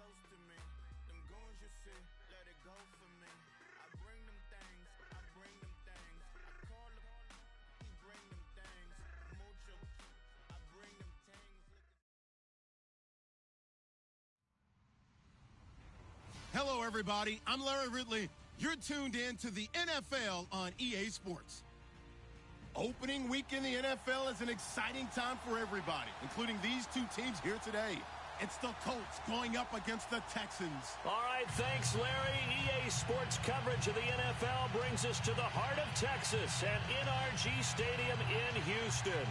close to me. Them goons you see, let it go for me. I bring them things, I bring them things. I call them, he bring them things. Mucho, I bring them things. Hello, everybody. I'm Larry Ridley. You're tuned in to the NFL on EA Sports. Opening week in the NFL is an exciting time for everybody, including these two teams here today. It's the Colts going up against the Texans. All right, thanks, Larry. EA Sports coverage of the NFL brings us to the heart of Texas at NRG Stadium in Houston.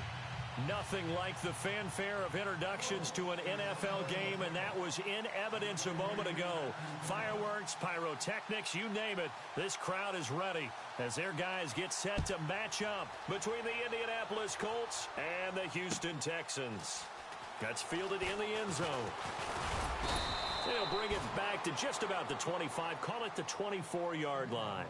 Nothing like the fanfare of introductions to an NFL game, and that was in evidence a moment ago. Fireworks, pyrotechnics, you name it. This crowd is ready as their guys get set to match up between the Indianapolis Colts and the Houston Texans. Gets fielded in the end zone. They'll bring it back to just about the 25, call it the 24-yard line.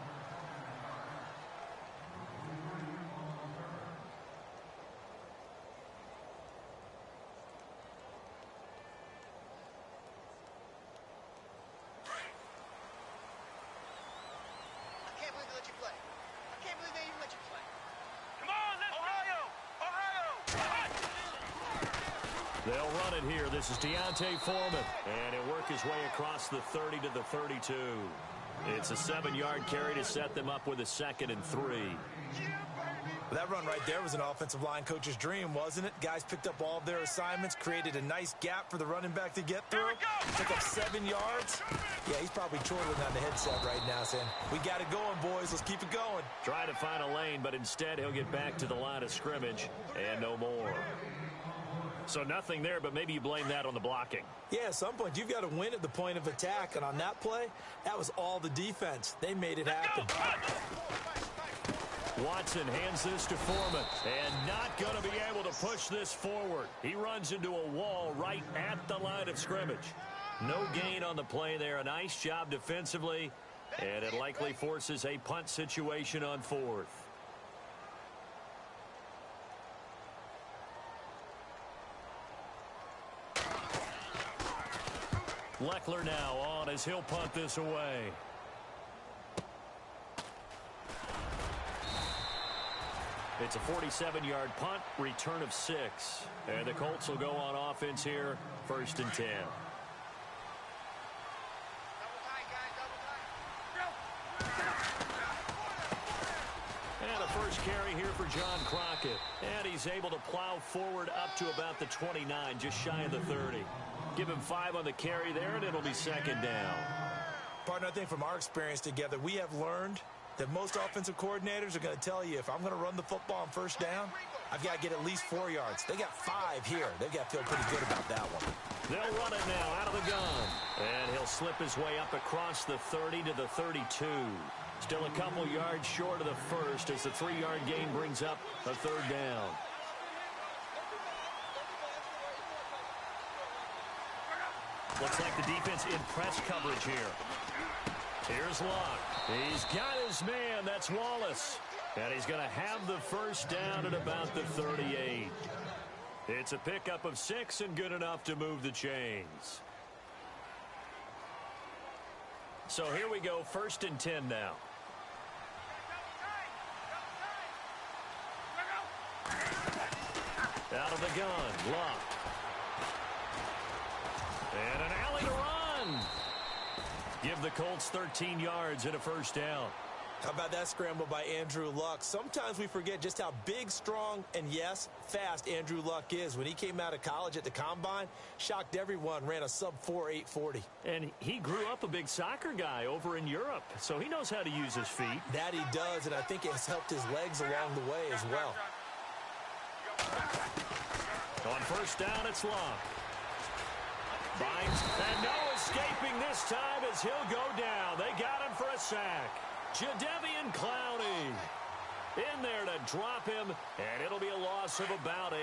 They'll run it here. This is Deontay Foreman. And he'll work his way across the 30 to the 32. It's a 7-yard carry to set them up with a 2nd and 3. That run right there was an offensive line coach's dream, wasn't it? Guys picked up all of their assignments, created a nice gap for the running back to get through. Took up 7 yards. Yeah, he's probably chortling on the headset right now saying, we got it going, boys. Let's keep it going. Try to find a lane, but instead he'll get back to the line of scrimmage and no more. So nothing there, but maybe you blame that on the blocking. Yeah, at some point, you've got to win at the point of attack. And on that play, that was all the defense. They made it happen. Watson hands this to Foreman. And not going to be able to push this forward. He runs into a wall right at the line of scrimmage. No gain on the play there. A nice job defensively. And it likely forces a punt situation on 4th. Leckler now on as he'll punt this away. It's a 47-yard punt, return of 6. And the Colts will go on offense here, 1st and 10. And a first carry here for John Crockett. And he's able to plow forward up to about the 29, just shy of the 30. Give him 5 on the carry there, and it'll be 2nd down. Partner, I think from our experience together, we have learned that most offensive coordinators are going to tell you, if I'm going to run the football on 1st down, I've got to get at least 4 yards. They got 5 here. They've got to feel pretty good about that one. They'll run it now out of the gun. And he'll slip his way up across the 30 to the 32. Still a couple yards short of the 1st as the 3-yard gain brings up a 3rd down. Looks like the defense in press coverage here. Here's Luck. He's got his man. That's Wallace. And he's going to have the 1st down at about the 38. It's a pickup of 6 and good enough to move the chains. So here we go, 1st and 10 now. Out of the gun, Luck. And an alley to run. Give the Colts 13 yards and a 1st down. How about that scramble by Andrew Luck? Sometimes we forget just how big, strong, and, yes, fast Andrew Luck is. When he came out of college at the Combine, shocked everyone, ran a sub-4 840. And he grew up a big soccer guy over in Europe, so he knows how to use his feet. That he does, and I think it has helped his legs along the way as well. On 1st down, it's Luck. Binds, and no escaping this time as he'll go down. They got him for a sack. Jadeveon Clowney in there to drop him, and it'll be a loss of about 8.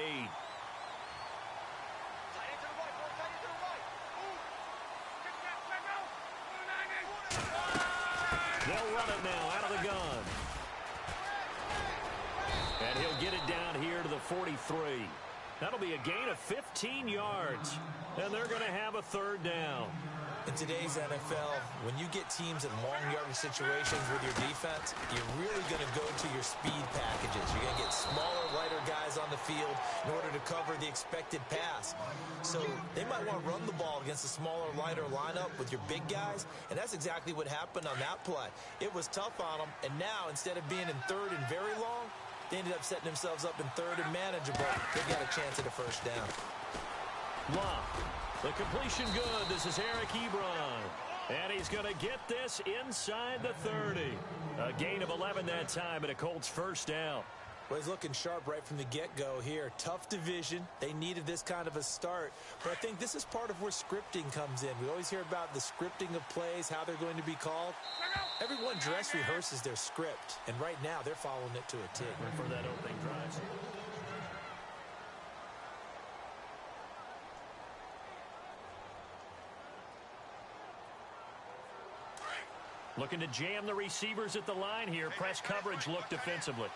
They'll run it now out of the gun. And he'll get it down here to the 43. That'll be a gain of 15 yards. And they're going to have a 3rd down. In today's NFL, when you get teams in long yardage situations with your defense, you're really going to go to your speed packages. You're going to get smaller, lighter guys on the field in order to cover the expected pass. So they might want to run the ball against a smaller, lighter lineup with your big guys, and that's exactly what happened on that play. It was tough on them, and now instead of being in third and very long, they ended up setting themselves up in third and manageable. They got a chance at a first down. Wow. The completion good. This is Eric Ebron. And he's going to get this inside the 30. A gain of 11 that time and a Colts first down. Well, he's looking sharp right from the get-go here. Tough division. They needed this kind of a start. But I think this is part of where scripting comes in. We always hear about the scripting of plays, how they're going to be called. Everyone dress rehearses their script. And right now, they're following it to a T. For that opening drive. Looking to jam the receivers at the line here. Press coverage look defensively.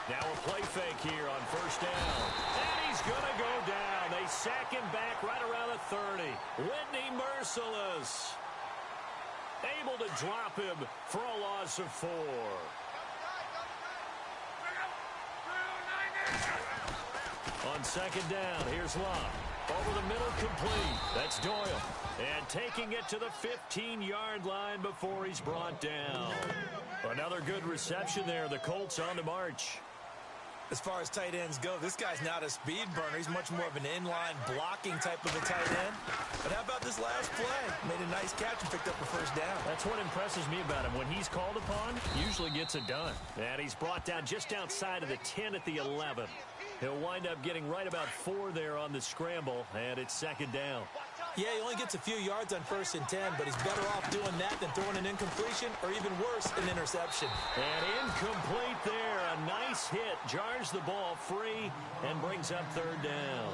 Now a play fake here on first down. And he's going to go down. They sack him back right around the 30. Whitney merciless. Able to drop him for a loss of 4. On second down, here's Love. Over the middle, complete. That's Doyle. And taking it to the 15-yard line before he's brought down. Another good reception there. The Colts on the march. As far as tight ends go, this guy's not a speed burner. He's much more of an inline blocking type of a tight end. But how about this last play? Made a nice catch and picked up a first down. That's what impresses me about him. When he's called upon, usually gets it done. And he's brought down just outside of the 10 at the 11. He'll wind up getting right about 4 there on the scramble, and it's second down. Yeah, he only gets a few yards on 1st and 10, but he's better off doing that than throwing an incompletion or even worse, an interception. And incomplete there. A nice hit. Jars the ball free and brings up third down.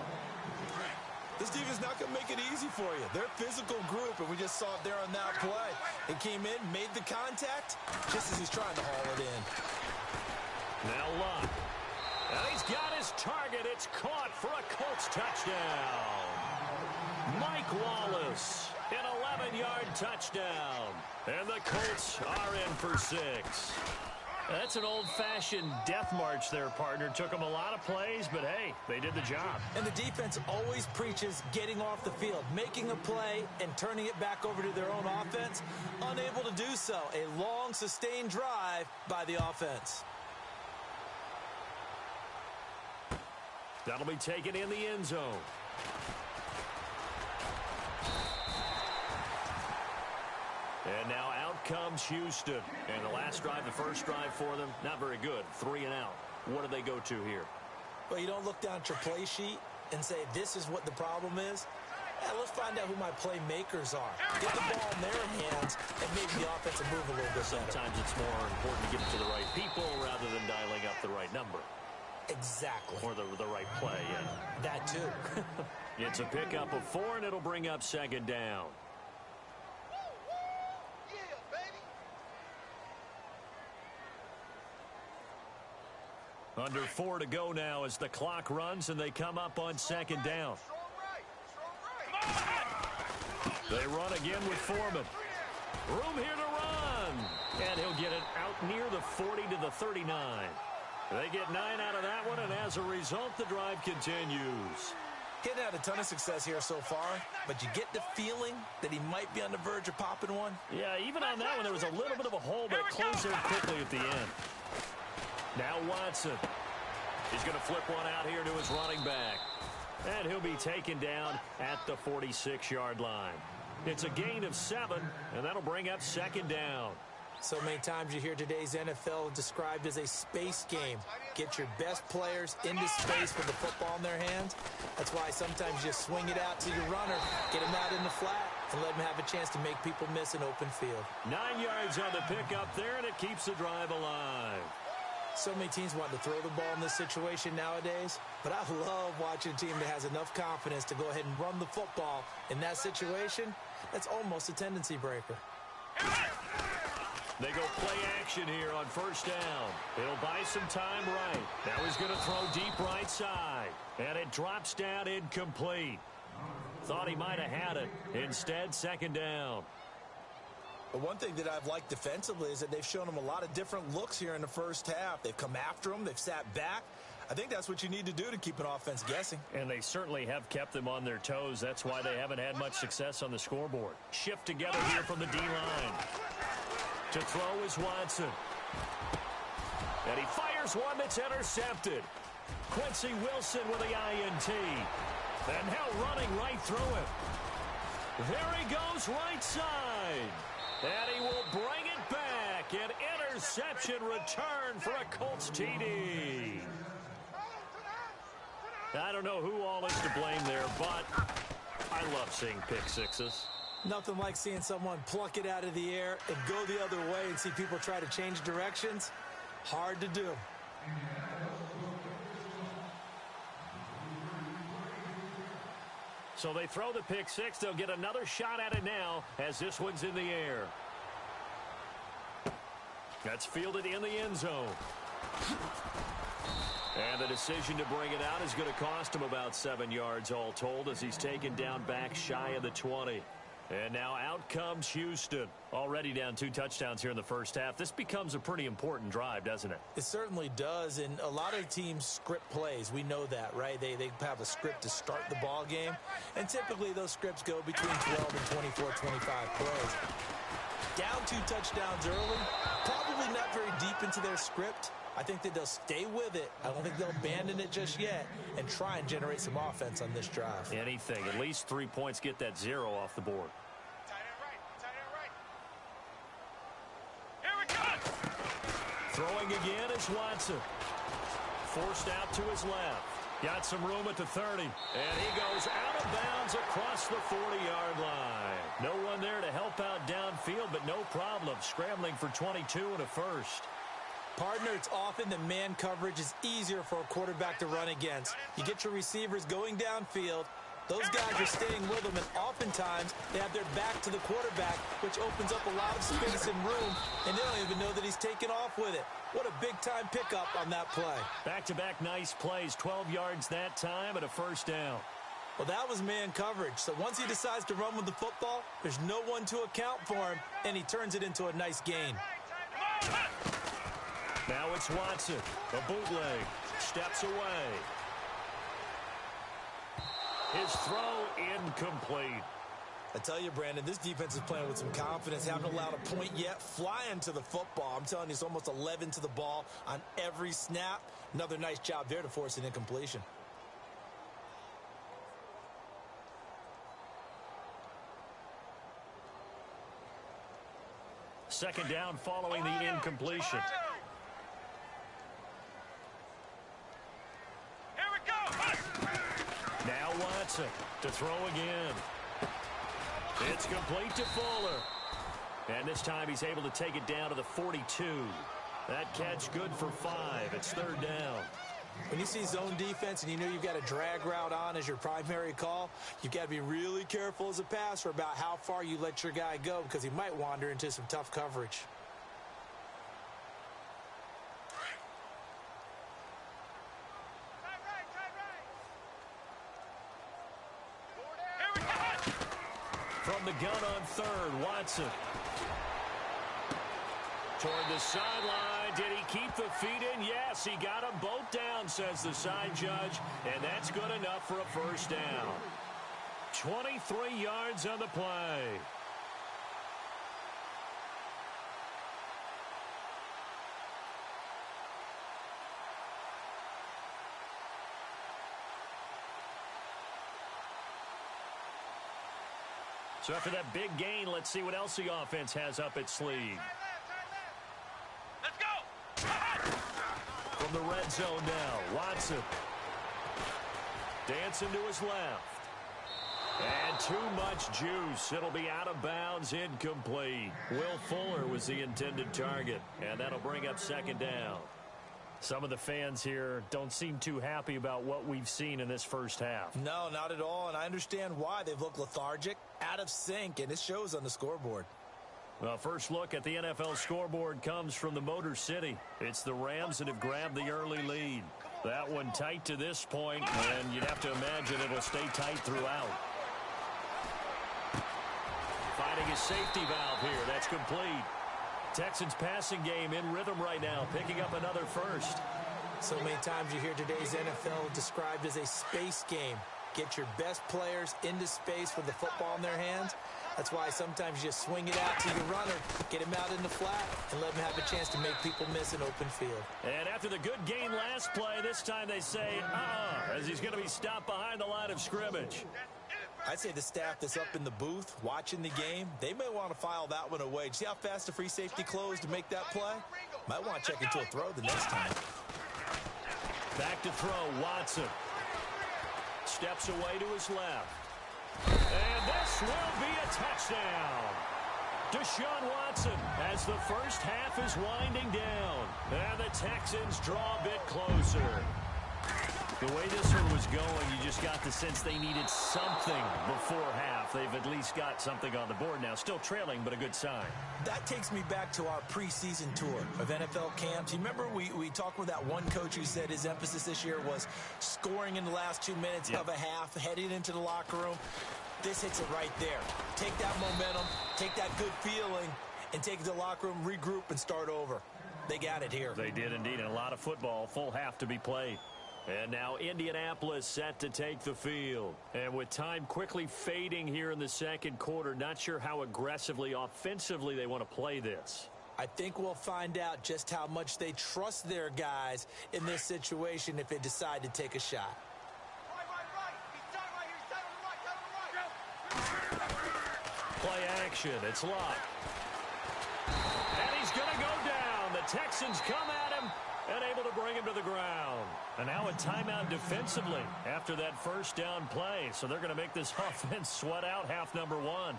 This defense not going to make it easy for you. They're a physical group, and we just saw it there on that play. It came in, made the contact, just as he's trying to haul it in. Now Love. And he's got his target. It's caught for a Colts touchdown. Mike Wallace, an 11-yard touchdown. And the Colts are in for 6. That's an old-fashioned death march there, partner. Took them a lot of plays, but hey, they did the job. And the defense always preaches getting off the field, making a play, and turning it back over to their own offense. Unable to do so. A long, sustained drive by the offense. That'll be taken in the end zone. And now out comes Houston. And the last drive, the first drive for them, not very good. 3 and out. What do they go to here? Well, you don't look down at your play sheet and say, this is what the problem is. Yeah, let's find out who my playmakers are. Get the ball in their hands and make the offensive move a little bit better. Sometimes it's more important to get it to the right people rather than dialing up the right number. Exactly. Or the right play, yeah. That too. It's a pickup of 4, and it'll bring up second down. Under 4 to go now as the clock runs, and they come up on second down. They run again with Foreman. Room here to run. And he'll get it out near the 40 to the 39. They get 9 out of that one, and as a result, the drive continues. Getting had a ton of success here so far, but you get the feeling that he might be on the verge of popping one. Yeah, even on that one, there was a little bit of a hole, but it closed there quickly at the end. Now Watson. He's going to flip one out here to his running back. And he'll be taken down at the 46-yard line. It's a gain of 7, and that'll bring up second down. So many times you hear today's NFL described as a space game. Get your best players into space with the football in their hands. That's why sometimes you swing it out to your runner, get him out in the flat, and let him have a chance to make people miss an open field. 9 yards on the pickup there, and it keeps the drive alive. So many teams want to throw the ball in this situation nowadays, but I love watching a team that has enough confidence to go ahead and run the football. In that situation, that's almost a tendency breaker. They go play action here on first down. It'll buy some time right. Now he's going to throw deep right side. And it drops down incomplete. Thought he might have had it. Instead, second down. But one thing that I've liked defensively is that they've shown him a lot of different looks here in the first half. They've come after him. They've sat back. I think that's what you need to do to keep an offense guessing. And they certainly have kept them on their toes. That's why they haven't had much success on the scoreboard. Shift together here from the D-line. To throw is Watson. And he fires one that's intercepted. Quincy Wilson with the INT. And now running right through it. There he goes right side. And he will bring it back. An interception return for a Colts TD. I don't know who all is to blame there, but I love seeing pick sixes. Nothing like seeing someone pluck it out of the air and go the other way and see people try to change directions. Hard to do. So they throw the pick six. They'll get another shot at it now as this one's in the air. That's fielded in the end zone. And the decision to bring it out is going to cost him about 7 yards all told as he's taken down back shy of the 20. And now out comes Houston. Already down 2 touchdowns here in the first half. This becomes a pretty important drive, doesn't it? It certainly does, and a lot of teams script plays. We know that, right? They have a script to start the ball game, and typically those scripts go between 12 and 24, 25 plays. Down 2 touchdowns early, probably not very deep into their script. I think that they'll stay with it. I don't think they'll abandon it just yet and try and generate some offense on this drive. Anything. At least 3 points, get that 0 off the board. Here we go. Throwing again is Watson. Forced out to his left. Got some room at the 30. And he goes out of bounds across the 40-yard line. No one there to help out downfield, but no problem. Scrambling for 22 and a first. Partner, it's often that man coverage is easier for a quarterback to run against. You get your receivers going downfield. Those guys are staying with them, and oftentimes they have their back to the quarterback, which opens up a lot of space and room, and they don't even know that he's taken off with it. What a big-time pickup on that play. Back-to-back nice plays, 12 yards that time and a first down. Well, that was man coverage. So once he decides to run with the football, there's no one to account for him, and he turns it into a nice gain. Now it's Watson. A bootleg. Steps away. His throw incomplete. I tell you, Brandon, this defense is playing with some confidence. Haven't allowed a point yet. Flying to the football. I'm telling you, it's almost 11 to the ball on every snap. Another nice job there to force an incompletion. Second down following the incompletion. Now Watson to throw again. It's complete to Fuller. And this time he's able to take it down to the 42. That catch good for 5. It's third down. When you see zone defense and you know you've got a drag route on as your primary call, you've got to be really careful as a passer about how far you let your guy go because he might wander into some tough coverage. From the gun on third, Watson. Toward the sideline. Did he keep the feet in? Yes, he got them both down, says the side judge. And that's good enough for a first down. 23 yards on the play. So after that big gain, let's see what else the offense has up its sleeve. Let's go. From the red zone now, Watson. Dancing to his left. And too much juice. It'll be out of bounds, incomplete. Will Fuller was the intended target, and that'll bring up second down. Some of the fans here don't seem too happy about what we've seen in this first half. No, not at all, and I understand why. They've looked lethargic, out of sync, and it shows on the scoreboard. Well, first look at the NFL scoreboard comes from the Motor City. It's the Rams that have grabbed the early lead. That one tight to this point, and you'd have to imagine it'll stay tight throughout. finding his safety valve here. That's complete. Texans passing game in rhythm right now, picking up another first. So many times you hear today's NFL described as a space game. Get your best players into space with the football in their hands. That's why sometimes you just swing it out to your runner, get him out in the flat, and let him have a chance to make people miss an open field. And after the good gain last play, this time they say, as he's going to be stopped behind the line of scrimmage. I'd say the staff that's up in the booth watching the game, they may want to file that one away. See how fast the free safety closed to make that play? Might want to check into a throw the next time. Back to throw, Watson. Steps away to his left. And this will be a touchdown. Deshaun Watson as the first half is winding down. And the Texans draw a bit closer. The way this one was going, you just got the sense they needed something before half. They've at least got something on the board now. Still trailing, but a good sign. That takes me back to our preseason tour of NFL camps. You remember we talked with that one coach who said his emphasis this year was scoring in the last 2 minutes of a half, heading into the locker room. This hits it right there. Take that momentum, take that good feeling, and take it to the locker room, regroup, and start over. They got it here. They did indeed, and a lot of football, full half to be played. And now Indianapolis set to take the field. And with time quickly fading here in the second quarter, not sure how aggressively, offensively they want to play this. I think we'll find out just how much they trust their guys in this situation if they decide to take a shot. Play action. It's locked. And he's going to go down. The Texans come at him and able to bring him to the ground. And now a timeout defensively after that first down play. So they're going to make this offense sweat out half number one.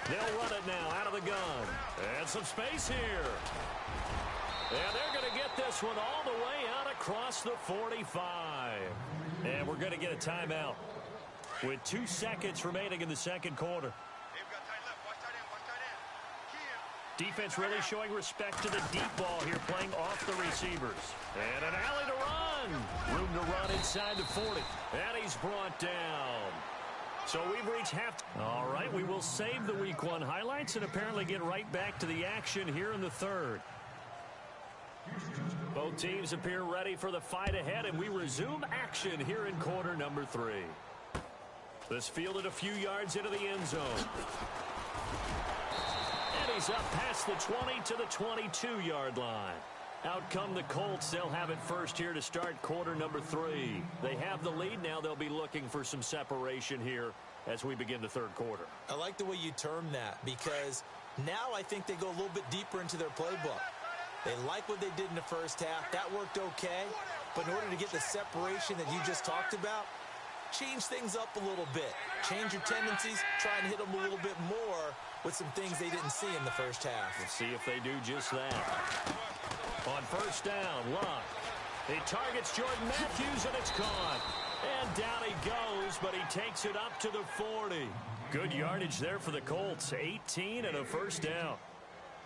They'll run it now out of the gun. And some space here. And they're going to get this one all the way out across the 45. And we're going to get a timeout with 2 seconds remaining in the second quarter. Defense really showing respect to the deep ball here, playing off the receivers. And an alley to run. Room to run inside the 40. And he's brought down. So we've reached half. All right, we will save the week one highlights and apparently get right back to the action here in the third. Both teams appear ready for the fight ahead, and we resume action here in quarter number 3. This fielded a few yards into the end zone. And he's up past the 20 to the 22-yard line. Out come the Colts. They'll have it first here to start quarter number 3. They have the lead. Now they'll be looking for some separation here as we begin the third quarter. I like the way you term that because now I think they go a little bit deeper into their playbook. They like what they did in the first half. That worked okay. But in order to get the separation that you just talked about, change things up a little bit. Change your tendencies. Try and hit them a little bit more with some things they didn't see in the first half. We'll see if they do just that. On first down, Luck. He targets Jordan Matthews, and it's caught. And down he goes, but he takes it up to the 40. Good yardage there for the Colts. 18 and a first down.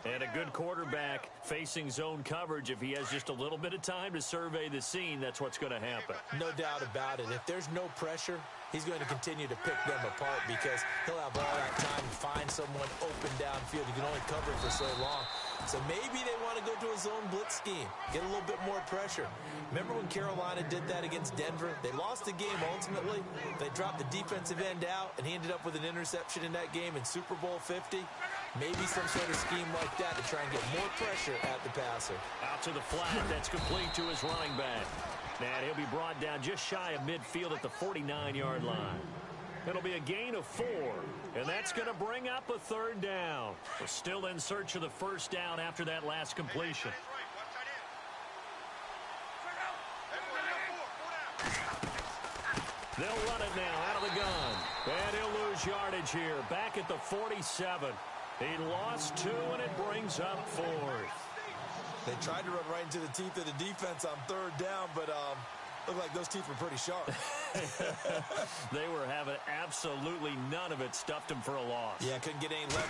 And a good quarterback facing zone coverage. If he has just a little bit of time to survey the scene, that's what's going to happen. No doubt about it. If there's no pressure, he's going to continue to pick them apart because he'll have all that time to find someone open downfield. He can only cover it for so long. So maybe they want to go to a zone blitz scheme, get a little bit more pressure. Remember when Carolina did that against Denver? They lost the game ultimately. They dropped the defensive end out, and he ended up with an interception in that game in Super Bowl 50. Maybe some sort of scheme like that to try and get more pressure at the passer. Out to the flat. That's complete to his running back. And he'll be brought down just shy of midfield at the 49-yard line. It'll be a gain of 4, and that's going to bring up a third down. We're still in search of the first down after that last completion. They'll run it now out of the gun. And he'll lose yardage here. Back at the 47. He lost 2, and it brings up 4th. They tried to run right into the teeth of the defense on third down, but looked like those teeth were pretty sharp. They were having absolutely none of it. Stuffed him for a loss. Yeah, couldn't get any left.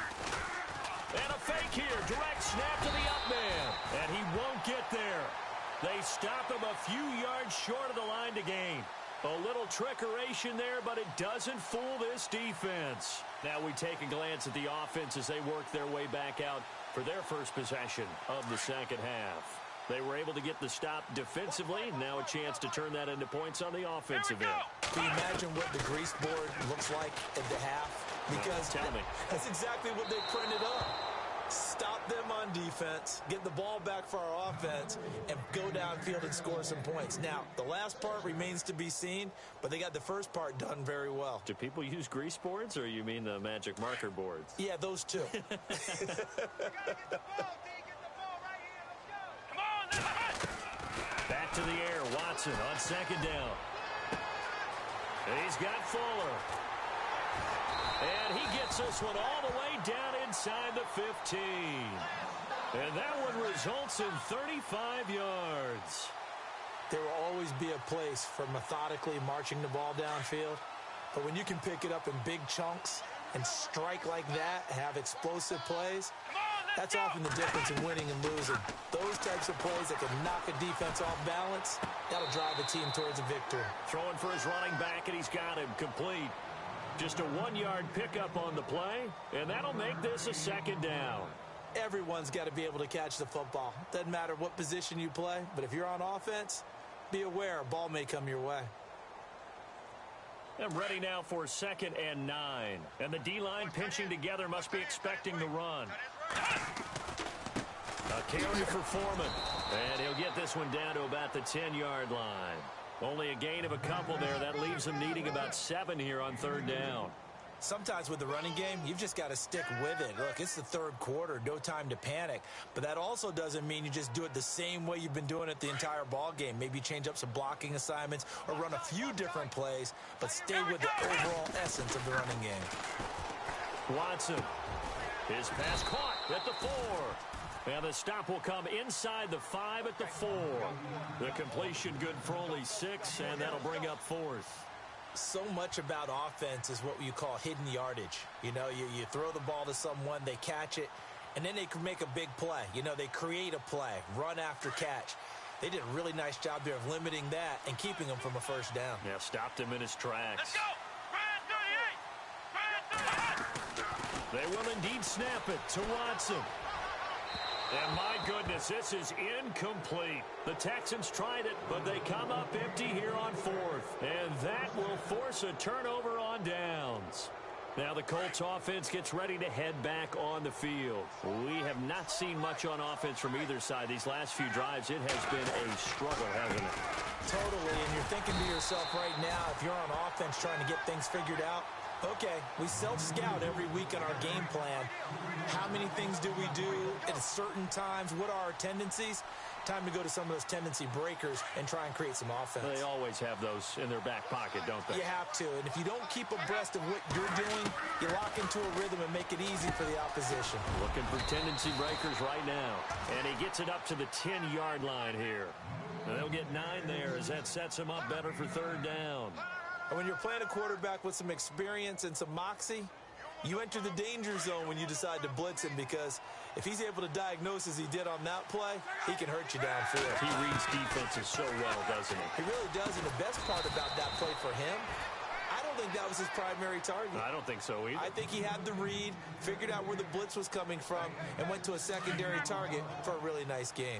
And a fake here. Direct snap to the up man. And he won't get there. They stop him a few yards short of the line to gain. A little trickeration there, but it doesn't fool this defense. Now we take a glance at the offense as they work their way back out for their first possession of the second half. They were able to get the stop defensively. Now a chance to turn that into points on the offensive end. Can you imagine what the grease board looks like at the half? Because tell me. That's exactly what they printed up. Stop them on defense, get the ball back for our offense, and go downfield and score some points. Now, the last part remains to be seen, but they got the first part done very well. Do people use grease boards, or you mean the magic marker boards? Yeah, those two. Back to the air, Watson on second down. He's got Fuller. And he gets this one all the way down inside the 15. And that one results in 35 yards. There will always be a place for methodically marching the ball downfield. But when you can pick it up in big chunks and strike like that, have explosive plays, that's often the difference in winning and losing. Those types of plays that can knock a defense off balance, that'll drive a team towards a victory. Throwing for his running back, and he's got him complete. Just a 1-yard pickup on the play, and that'll make this a second down. Everyone's got to be able to catch the football. Doesn't matter what position you play, but if you're on offense, be aware a ball may come your way. I'm ready now for 2nd and 9. And the D-line pinching together must be expecting the run. A carry for Foreman. And he'll get this one down to about the 10-yard line. Only a gain of a couple there. That leaves him needing about 7 here on 3rd down. Sometimes with the running game, you've just got to stick with it. Look, it's the 3rd quarter, no time to panic. But that also doesn't mean you just do it the same way you've been doing it the entire ball game. Maybe change up some blocking assignments or run a few different plays, but stay with the overall essence of the running game. Watson. His pass caught at the 4. And the stop will come inside the 5 at the 4. The completion good for only 6, and that'll bring up 4th. So much about offense is what you call hidden yardage. You know, you throw the ball to someone, they catch it, and then they can make a big play. You know, they create a play, run after catch. They did a really nice job there of limiting that and keeping them from a first down. Yeah, stopped him in his tracks. Let's go! Brian 38! They will indeed snap it to Watson. And my goodness, this is incomplete. The Texans tried it, but they come up empty here on 4th. And that will force a turnover on downs. Now the Colts offense gets ready to head back on the field. We have not seen much on offense from either side. These last few drives, it has been a struggle, hasn't it? Totally, and you're thinking to yourself right now, if you're on offense trying to get things figured out, okay, we self-scout every week on our game plan. How many things do we do at certain times? What are our tendencies? Time to go to some of those tendency breakers and try and create some offense. They always have those in their back pocket, don't they? You have to, and if you don't keep abreast of what you're doing, you lock into a rhythm and make it easy for the opposition. Looking for tendency breakers right now. And he gets it up to the 10-yard line here. And they'll get 9 there as that sets him up better for 3rd down. And when you're playing a quarterback with some experience and some moxie, you enter the danger zone when you decide to blitz him, because if he's able to diagnose as he did on that play, he can hurt you downfield. He reads defenses so well, doesn't he? He really does, and the best part about that play for him, I don't think that was his primary target. I don't think so either. I think he had the read, figured out where the blitz was coming from, and went to a secondary target for a really nice gain.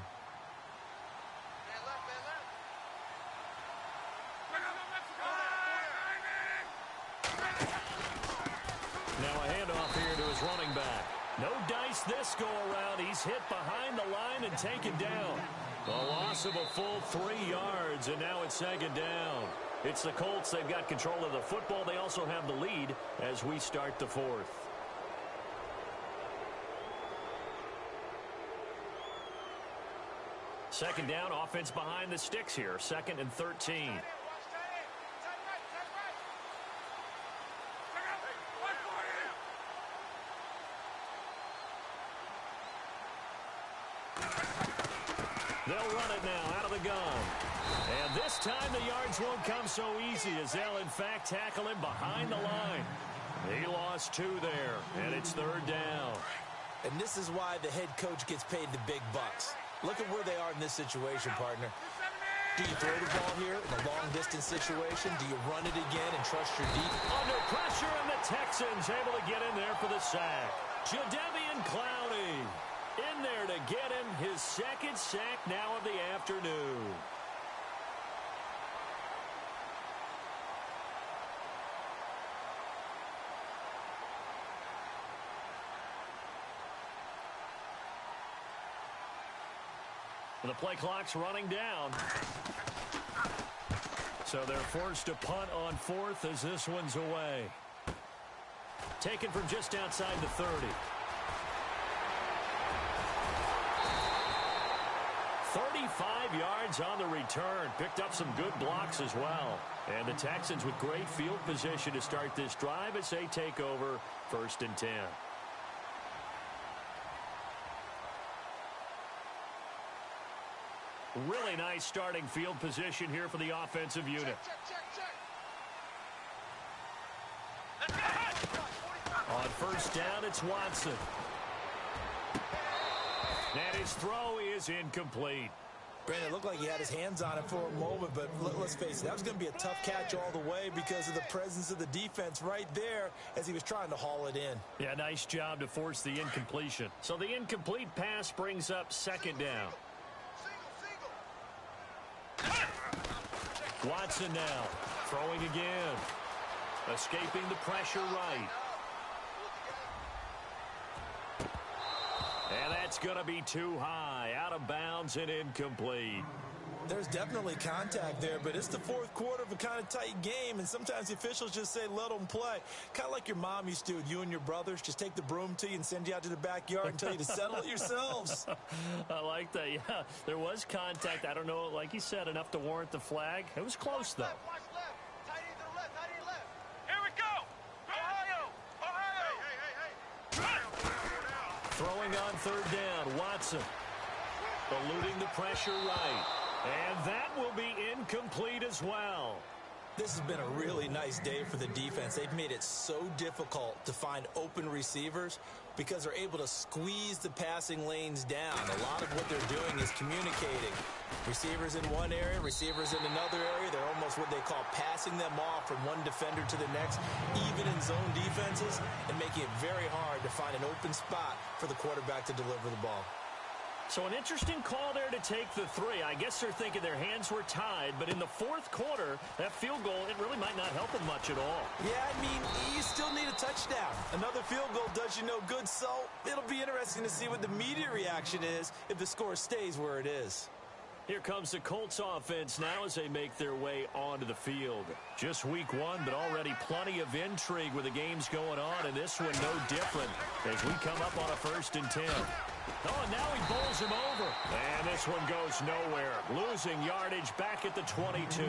Now a handoff here to his running back. No dice this go-around. He's hit behind the line and taken down. A loss of a full 3 yards, and now it's 2nd down. It's the Colts. They've got control of the football. They also have the lead as we start the 4th. Second down, offense behind the sticks here. 2nd and 13. They'll run it now out of the gun. And this time the yards won't come so easy, as they'll in fact tackle him behind the line. He lost 2 there, and it's 3rd down. And this is why the head coach gets paid the big bucks. Look at where they are in this situation, partner. Do you throw the ball here in a long-distance situation? Do you run it again and trust your deep? Under pressure, and the Texans able to get in there for the sack. Jadeveon Clowney in there to get him his second sack now of the afternoon. The play clock's running down. So they're forced to punt on fourth as this one's away. Taken from just outside the 30. 35 yards on the return. Picked up some good blocks as well. And the Texans with great field position to start this drive as they take over 1st and 10. Really nice starting field position here for the offensive unit. On 1st down, it's Watson. And his throw is incomplete. Brandon, it looked like he had his hands on it for a moment, but let's face it, that was going to be a tough catch all the way because of the presence of the defense right there as he was trying to haul it in. Yeah, nice job to force the incompletion. So the incomplete pass brings up 2nd down. Watson now, throwing again. Escaping the pressure right. And that's going to be too high. Out of bounds and incomplete. There's definitely contact there, but it's the 4th quarter of a kind of tight game, and sometimes the officials just say, let them play. Kind of like your mom used to with you and your brothers. Just take the broom to you and send you out to the backyard and tell you to settle it yourselves. I like that, yeah. There was contact. I don't know, like you said, enough to warrant the flag. It was close, though. Watch left. Tight end to the left. Tight end to the left. Here we go. Ohio. Hey. Throwing on 3rd down, Watson. Eluding the pressure right. And that will be incomplete as well. This has been a really nice day for the defense. They've made it so difficult to find open receivers because they're able to squeeze the passing lanes down. A lot of what they're doing is communicating. Receivers in one area, receivers in another area. They're almost what they call passing them off from one defender to the next, even in zone defenses, and making it very hard to find an open spot for the quarterback to deliver the ball. So an interesting call there to take the 3. I guess they're thinking their hands were tied, but in the 4th quarter, that field goal, it really might not help them much at all. Yeah, I mean, you still need a touchdown. Another field goal does you no good, so it'll be interesting to see what the media reaction is if the score stays where it is. Here comes the Colts offense now as they make their way onto the field. Just week 1, but already plenty of intrigue with the games going on, and this one no different as we come up on a 1st and 10. Oh, and now he bowls him over. And this one goes nowhere. Losing yardage back at the 22.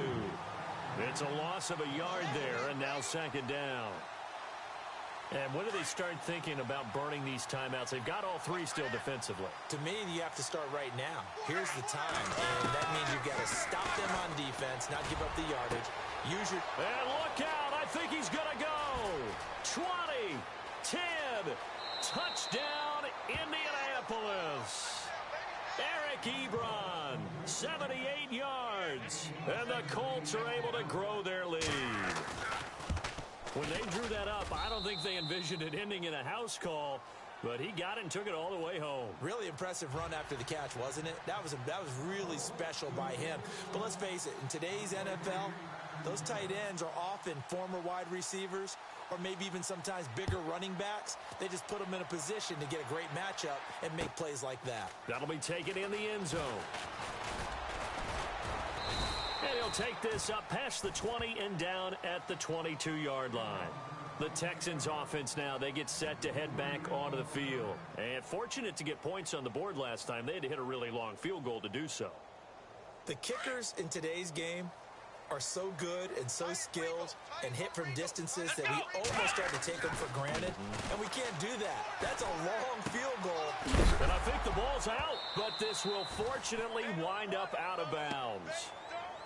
It's a loss of a yard there, and now 2nd down. And when do they start thinking about burning these timeouts? They've got all 3 still defensively. To me, you have to start right now. Here's the time, and that means you've got to stop them on defense, not give up the yardage. Use your... And look out. I think he's going to go. 20, 10, touchdown, Indianapolis. Eric Ebron, 78 yards. And the Colts are able to grow their lead. When they drew that up, I don't think they envisioned it ending in a house call, but he got it and took it all the way home. Really impressive run after the catch, wasn't it? That was really special by him. But let's face it, in today's NFL, those tight ends are often former wide receivers or maybe even sometimes bigger running backs. They just put them in a position to get a great matchup and make plays like that. That'll be taken in the end zone. And he'll take this up past the 20 and down at the 22-yard line. The Texans offense now, they get set to head back onto the field. And fortunate to get points on the board last time. They had to hit a really long field goal to do so. The kickers in today's game are so good and so skilled and hit from distances that we almost start to take them for granted. And we can't do that. That's a long field goal. And I think the ball's out, but this will fortunately wind up out of bounds.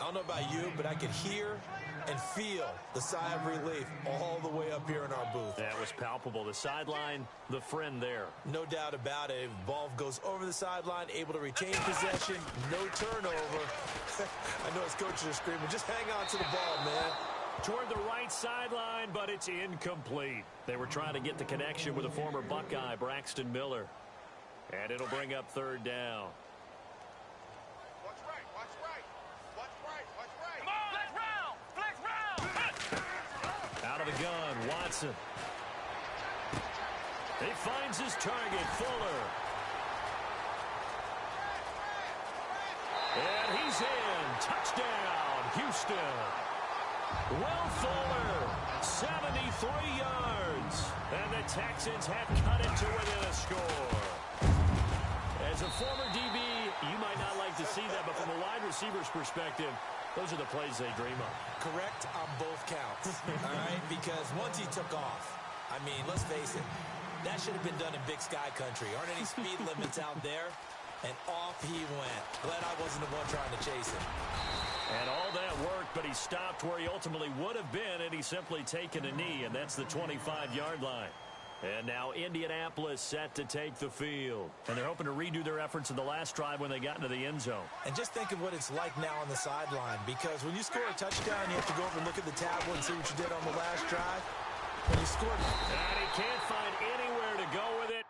I don't know about you, but I could hear and feel the sigh of relief all the way up here in our booth. That was palpable. The sideline, the friend there. No doubt about it. Ball goes over the sideline, able to retain possession, no turnover. I know his coaches are screaming, just hang on to the ball, man. Toward the right sideline, but it's incomplete. They were trying to get the connection with a former Buckeye, Braxton Miller. And it'll bring up third down. Watch right, watch right. Watch right, watch right. Come on, flex round. Out of the gun, Watson. He finds his target, Fuller. And he's in. Touchdown, Houston. Will Fuller, 73 yards. And the Texans have cut it to within a score. As a former DB, you might not like to see that, but from a wide receiver's perspective, those are the plays they dream of. Correct on both counts, all right? Because once he took off, I mean, let's face it, that should have been done in Big Sky Country. Aren't any speed limits out there? And off he went. Glad I wasn't the one trying to chase him. And all that worked, but he stopped where he ultimately would have been, and he's simply taken a knee, and that's the 25-yard line. And now Indianapolis set to take the field. And they're hoping to redo their efforts in the last drive when they got into the end zone. And just think of what it's like now on the sideline, because when you score a touchdown, you have to go over and look at the tablet and see what you did on the last drive. When you scored... And he can't find anywhere to go with it.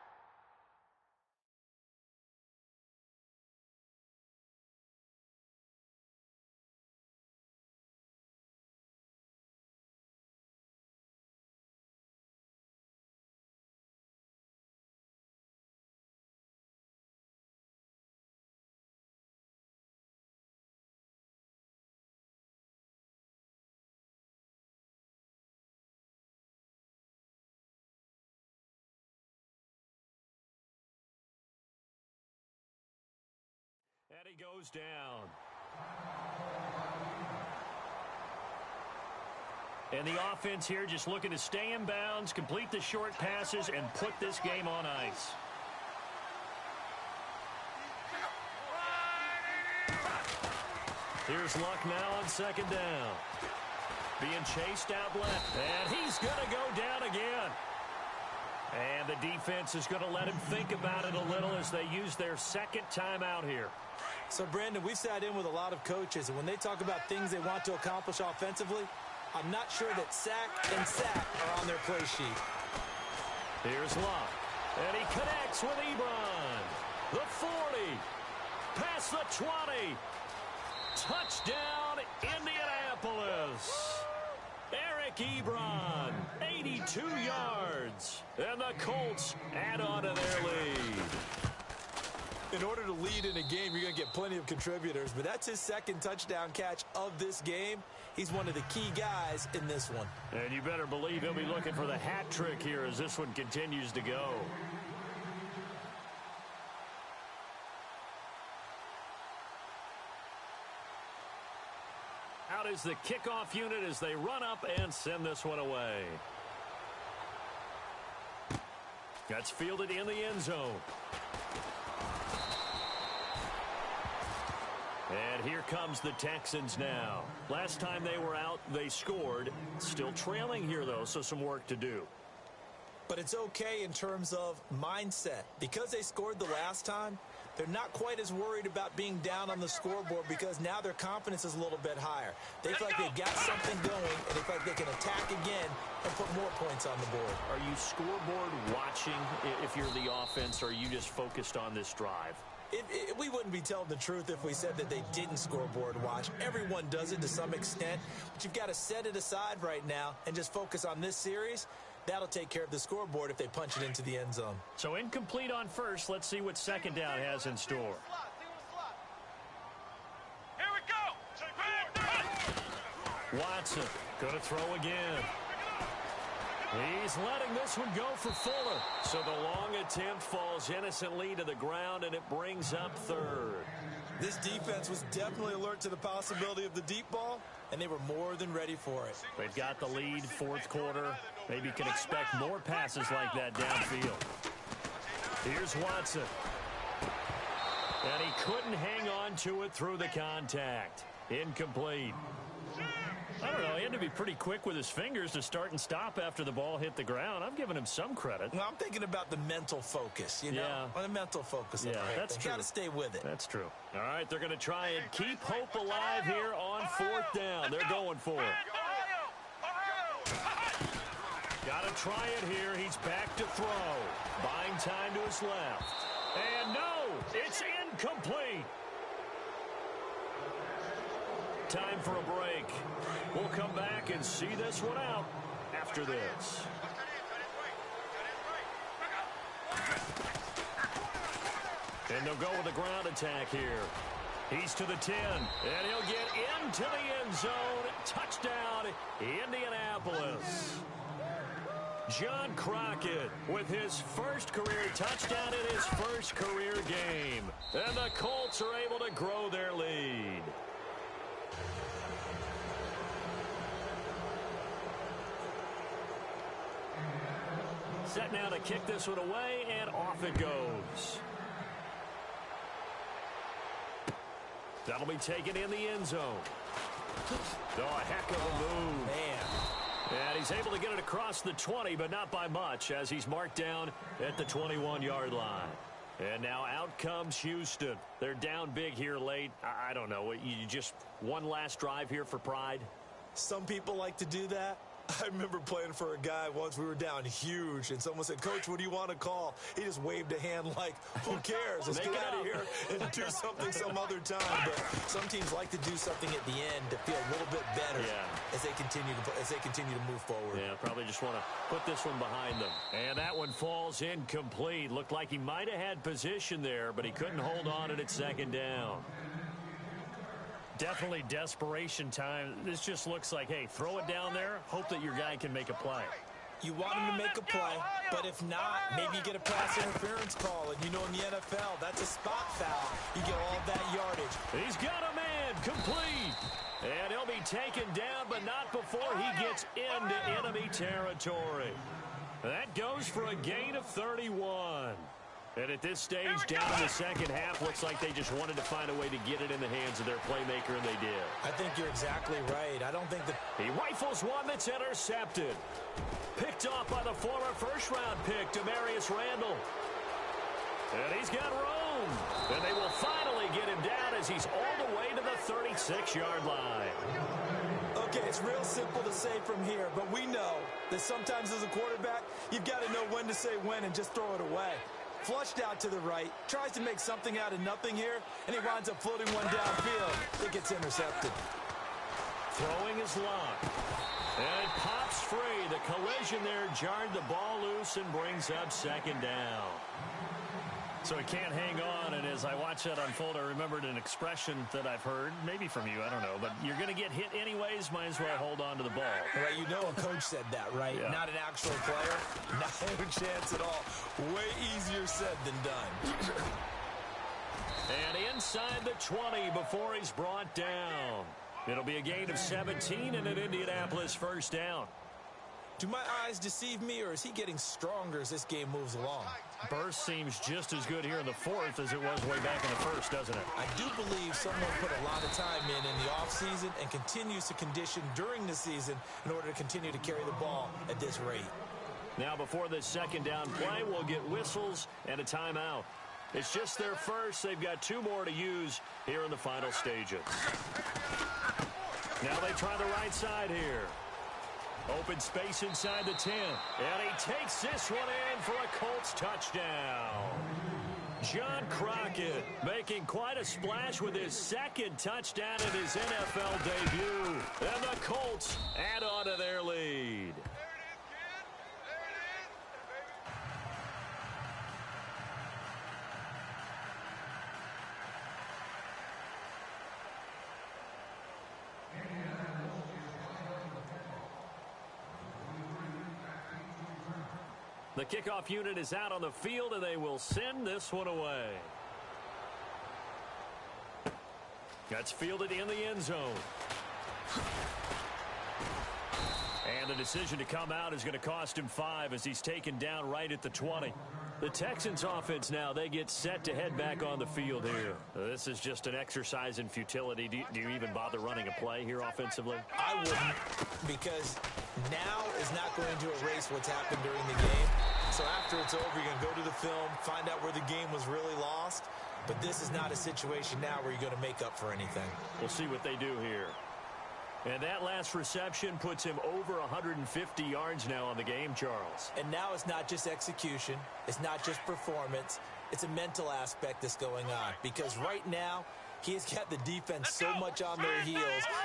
And he goes down. And the offense here just looking to stay in bounds, complete the short passes, and put this game on ice. Here's Luck now on second down. Being chased out left, and he's going to go down again. And the defense is going to let him think about it a little as they use their second timeout here. So, Brandon, we've sat in with a lot of coaches, and when they talk about things they want to accomplish offensively, I'm not sure that sack and sack are on their play sheet. Here's Luck, and he connects with Ebron. The 40, past the 20. Touchdown, Indianapolis. Eric Ebron, 82 yards. And the Colts add on to their lead. In order to lead in a game, you're going to get plenty of contributors, but that's his second touchdown catch of this game. He's one of the key guys in this one. And you better believe he'll be looking for the hat trick here as this one continues to go. Out is the kickoff unit as they run up and send this one away. That's fielded in the end zone. And here comes the Texans now. Last time they were out, they scored. Still trailing here, though, so some work to do. But it's okay in terms of mindset. Because they scored the last time, they're not quite as worried about being down on the scoreboard because now their confidence is a little bit higher. They feel like they've got something going, and they feel like they can attack again and put more points on the board. Are you scoreboard watching if you're the offense, or are you just focused on this drive? We wouldn't be telling the truth if we said that they didn't scoreboard watch. Everyone does it to some extent, but you've got to set it aside right now and just focus on this series. That'll take care of the scoreboard if they punch it into the end zone. So incomplete on first. Let's see what second down has in store. Here we go. Watson going to throw again. He's letting this one go for Fuller. So the long attempt falls innocently to the ground, and it brings up third. This defense was definitely alert to the possibility of the deep ball, and they were more than ready for it. They've got the lead, fourth quarter. Maybe can expect more passes like that downfield. Here's Watson. And he couldn't hang on to it through the contact. Incomplete. I don't know. He had to be pretty quick with his fingers to start and stop after the ball hit the ground. I'm giving him some credit. Well, I'm thinking about the mental focus, you know? Yeah. On the mental focus. Yeah, that's true. Got to stay with it. That's true. All right, they're going to try and keep hope alive here on 4th down. They're going for it. Got to try it here. He's back to throw. Buying time to his left. And no, it's incomplete. Time for a break. We'll come back and see this one out after this. And they'll go with the ground attack here. He's to the 10, and he'll get into the end zone. Touchdown, Indianapolis. John Crockett with his first career touchdown in his first career game. And the Colts are able to grow their lead. Set now to kick this one away, and off it goes. That'll be taken in the end zone. Oh, a heck of a move. Man. And he's able to get it across the 20, but not by much, as he's marked down at the 21-yard line. And now out comes Houston. They're down big here late. I don't know. You just one last drive here for pride? Some people like to do that. I remember playing for a guy once. We were down huge, and someone said, "Coach, what do you want to call?" He just waved a hand like, "Who cares? Let's get out of here and do something some other time." But some teams like to do something at the end to feel a little bit better as they continue to move forward. Yeah, probably just want to put this one behind them. And that one falls incomplete. Looked like he might have had position there, but he couldn't hold on at 2nd down. Definitely desperation time. This just looks like, hey, throw it down there, hope that your guy can make a play. You want him to make a play, but if not, maybe you get a pass interference call. And you know in the NFL, that's a spot foul. You get all that yardage. He's got a man, complete. And he'll be taken down, but not before he gets into enemy territory. That goes for a gain of 31. And at this stage, down in the second half, looks like they just wanted to find a way to get it in the hands of their playmaker, and they did. I think you're exactly right. I don't think that... He rifles one that's intercepted. Picked off by the former first-round pick, Demarius Randall. And he's got room. And they will finally get him down as he's all the way to the 36-yard line. Okay, it's real simple to say from here, but we know that sometimes as a quarterback, you've got to know when to say when and just throw it away. Flushed out to the right, tries to make something out of nothing here, and he winds up floating one downfield. It gets intercepted. Throwing is locked. And it pops free. The collision there jarred the ball loose and brings up 2nd down. So he can't hang on, and as I watch that unfold, I remembered an expression that I've heard, maybe from you, I don't know, but you're going to get hit anyways, might as well hold on to the ball. Right, you know a coach said that, right? Yeah. Not an actual player. Not a chance at all. Way easier said than done. And inside the 20 before he's brought down. It'll be a gain of 17 and an Indianapolis 1st down. Do my eyes deceive me, or is he getting stronger as this game moves along? Burst seems just as good here in the 4th as it was way back in the 1st, doesn't it? I do believe someone put a lot of time in the offseason and continues to condition during the season in order to continue to carry the ball at this rate. Now before this 2nd down play, we'll get whistles and a timeout. It's just their first. They've got 2 more to use here in the final stages. Now they try the right side here. Open space inside the 10. And he takes this one in for a Colts touchdown. John Crockett making quite a splash with his 2nd touchdown in his NFL debut. And the Colts add on to their lead. The kickoff unit is out on the field, and they will send this one away. That's fielded in the end zone. And And the decision to come out is going to cost him 5 as he's taken down right at the 20. The Texans offense now, they get set to head back on the field here. This is just an exercise in futility. Do you even bother running a play here offensively? I wouldn't, because now is not going to erase what's happened during the game. So after it's over, you're going to go to the film, find out where the game was really lost. But this is not a situation now where you're going to make up for anything. We'll see what they do here. And that last reception puts him over 150 yards now on the game, Charles. And now it's not just execution. It's not just performance. It's a mental aspect that's going on. Because right now, he's got the defense so much on their heels,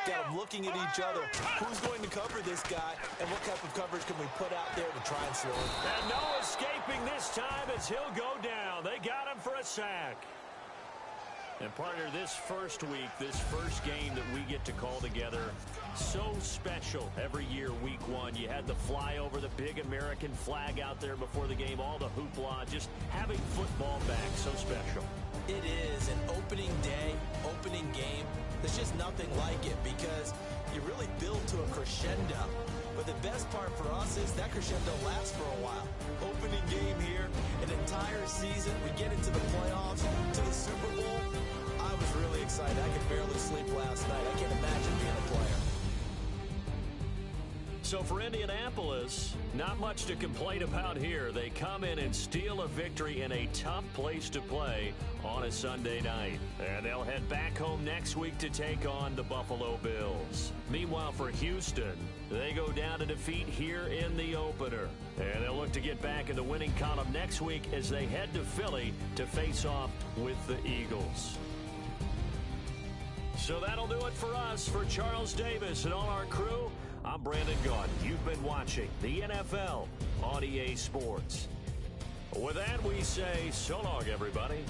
got them looking at each other. Who's going to cover this guy, and what type of coverage can we put out there to try and slow him? And no escaping this time as he'll go down. They got him for a sack. And partner, this first week, this first game that we get to call together, so special every year, week 1. You had the flyover, the big American flag out there before the game, all the hoopla, just having football back, so special. It is an opening day, opening game. There's just nothing like it because you really build to a crescendo. But the best part for us is that crescendo lasts for a while. Opening game here, an entire season. We get into the playoffs, to the Super Bowl. I was really excited. I could barely sleep last night. I can't imagine being a player. So for Indianapolis, not much to complain about here. They come in and steal a victory in a tough place to play on a Sunday night. And they'll head back home next week to take on the Buffalo Bills. Meanwhile, for Houston, they go down to defeat here in the opener. And they'll look to get back in the winning column next week as they head to Philly to face off with the Eagles. So that'll do it for us. For Charles Davis and all our crew, I'm Brandon Gaudin. You've been watching the NFL on EA Sports. With that, we say so long, everybody,